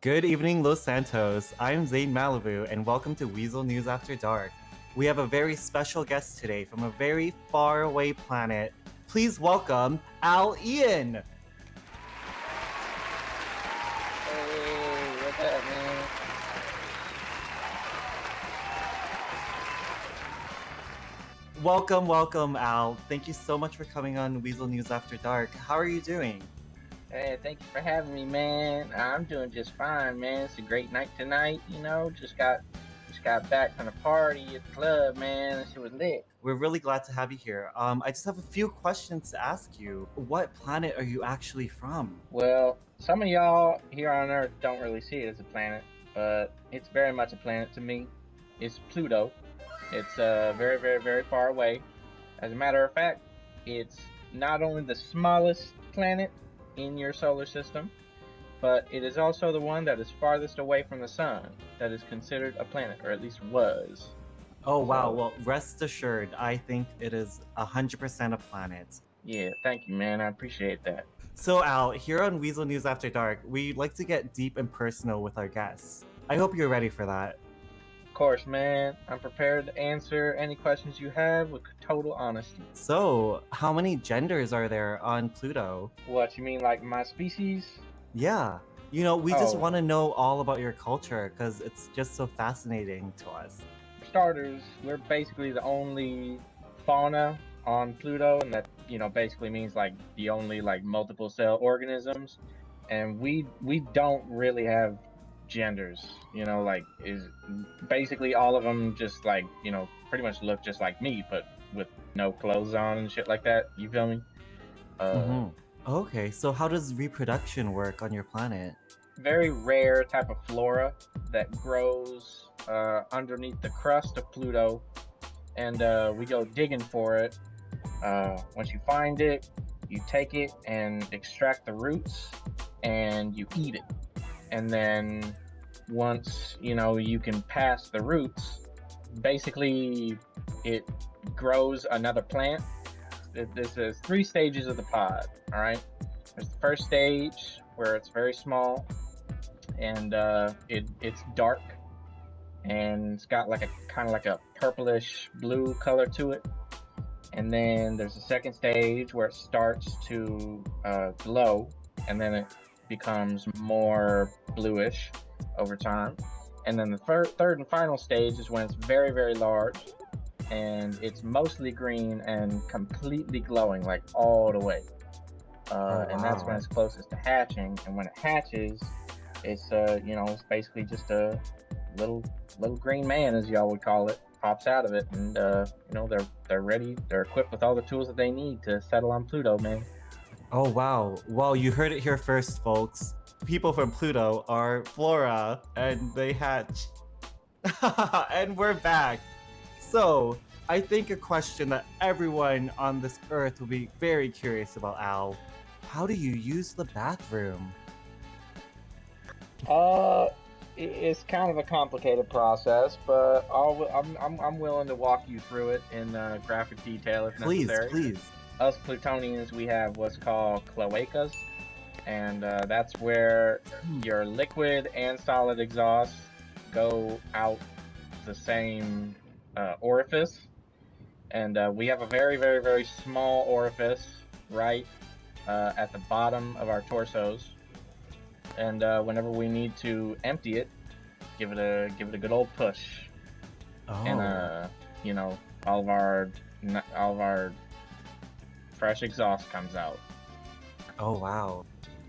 Good evening, Los Santos. I'm Zayne Malibu, and welcome to Weazel News After Dark. We have a very special guest today from a very far away planet. Please welcome Al Ian. Hey, what's up, man? Welcome, Al. Thank you so much for coming on Weazel News After Dark. How are you doing? Hey, thank you for having me, man. I'm doing just fine, man. It's a great night tonight, just got back from the party at the club, man. That shit was lit. We're really glad to have you here. I just have a few questions to ask you. What planet are you actually from? Well, some of y'all here on Earth don't really see it as a planet, but it's very much a planet to me. It's Pluto. It's very, very, very far away. As a matter of fact, it's not only the smallest planet in your solar system, but it is also the one that is farthest away from the sun that is considered a planet, or at least was. Oh, wow. So, Well, rest assured, I think it is 100% a planet. yeah, thank you, man. I appreciate that. So, Al, here on Weasel News After Dark, we like to get deep and personal with our guests. I hope you're ready for that. Of course, man. I'm prepared to answer any questions you have with total honesty. So, how many genders are there on Pluto? What, you mean like my species? Yeah. We just Oh, want to know all about your culture because it's just so fascinating to us. for starters, we're basically the only fauna on Pluto, and that basically means like the only like multiple cell organisms, and we don't really have genders. Like is basically all of them just like pretty much look just like me, but with no clothes on and shit like that. You feel me? Mm-hmm. Okay, so how does reproduction work on your planet? Very rare type of flora that grows underneath the crust of Pluto, and we go digging for it. Once you find it, you take it and extract the roots, and you eat it. And then once you can pass the roots, basically it grows another plant. There's three stages of the pod. All right. There's the first stage where it's very small, and it's dark, and it's got like a kind of like a purplish blue color to it. And then there's a second stage where it starts to glow, and then it becomes more bluish over time. And then the third and final stage is when it's very, very large, and it's mostly green and completely glowing, like all the way. Oh, And that's when wow. it's closest to hatching. And when it hatches, it's basically just a little green man, as y'all would call it, pops out of it, and they're ready. They're equipped with all the tools that they need to settle on Pluto, man. Oh, wow. Well, you heard it here first, folks. People from Pluto are flora, and they hatch. And we're back. So, I think a question that everyone on this earth will be very curious about, Al. How do you use the bathroom? Uh, it's kind of a complicated process, but I'm willing to walk you through it in graphic detail if Please, necessary. please. Us Plutonians, we have what's called cloacas, and that's where your liquid and solid exhaust go out the same orifice. And we have a very, very, very small orifice right at the bottom of our torsos. And whenever we need to empty it, give it a good old push, and Oh. you know, all of our fresh exhaust comes out. Oh, wow.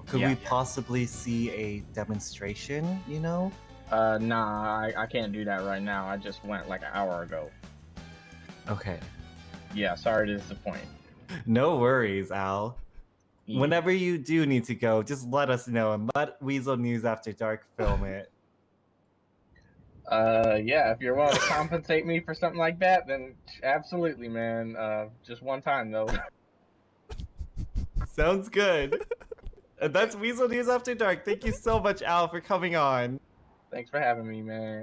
Could Yeah. we possibly see a demonstration? Nah, I can't do that right now. I just went like an hour ago. Okay. Yeah, sorry to disappoint. No worries, Al. Yeah. Whenever you do need to go, just let us know and let Weasel News After Dark film it. Yeah, if you're willing to compensate me for something like that, then absolutely, man. Just one time though. Sounds good. And that's Weasel News After Dark. Thank you so much, Al, for coming on. Thanks for having me, man.